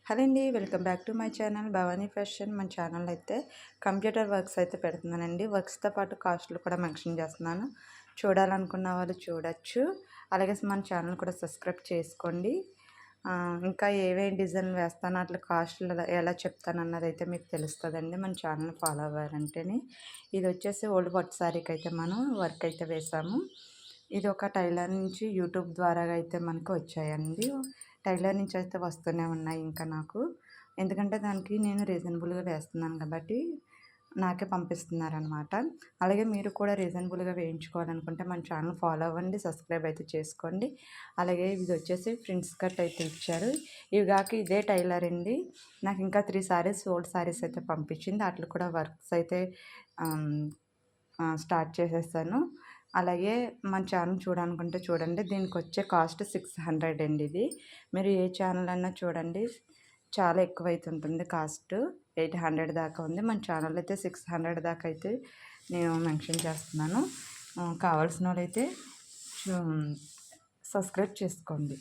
Hello అండి, welcome back to my channel Bhavani fashion. మన channel అయితే కంప్యూటర్ వర్క్స్ అయితే పెడుతున్నానండి. వర్క్స్తో పాటు కాస్ట్లు కూడా మెన్షన్ చేస్తున్నాను. చూడాలనుకున్న వాళ్ళు చూడొచ్చు. అలాగే మన ఛానల్ కూడా సబ్స్క్రైబ్ చేసుకోండి. ఇంకా ఏమేమి డిజైన్ వేస్తానో అట్లా కాస్ట్లు ఎలా చెప్తాను అన్నది అయితే మీకు తెలుస్తుందండి. మన ఛానల్ ఫాలో అవ్వారంటేనే. ఇది వచ్చేసి ఓల్డ్ పట్టు శారీకి అయితే మనం వర్క్ అయితే వేసాము. ఇది ఒక టైలర్ నుంచి యూట్యూబ్ ద్వారా అయితే మనకు వచ్చాయండి. టైలర్ నుంచి అయితే వస్తూనే ఉన్నాయి ఇంకా నాకు. ఎందుకంటే దానికి నేను రీజనబుల్గా వేస్తున్నాను కాబట్టి నాకే పంపిస్తున్నారనమాట. అలాగే మీరు కూడా రీజనబుల్గా వేయించుకోవాలనుకుంటే మన ఛానల్ ఫాలో అవ్వండి, సబ్స్క్రైబ్ అయితే చేసుకోండి. అలాగే ఇది వచ్చేసి ప్రిన్స్ కట్ అయితే ఇచ్చారు. ఇవి కాక ఇదే టైలర్ అండి నాకు ఇంకా 3 సారీస్ ఓల్డ్ సారీస్ అయితే పంపించింది. అట్లా కూడా వర్క్స్ అయితే స్టార్ట్ చేసేసాను. అలాగే మన ఛానల్ చూడాలనుకుంటే చూడండి. దీనికి వచ్చే కాస్ట్ 600 అండి. ఇది మీరు ఏ ఛానల్ అన్నా చూడండి, చాలా ఎక్కువైతుంటుంది కాస్ట్. 800 దాకా ఉంది. మన ఛానల్ అయితే 600 దాకా అయితే నేను మెన్షన్ చేస్తున్నాను. కావాల్సిన వాళ్ళైతే సబ్స్క్రైబ్ చేసుకోండి.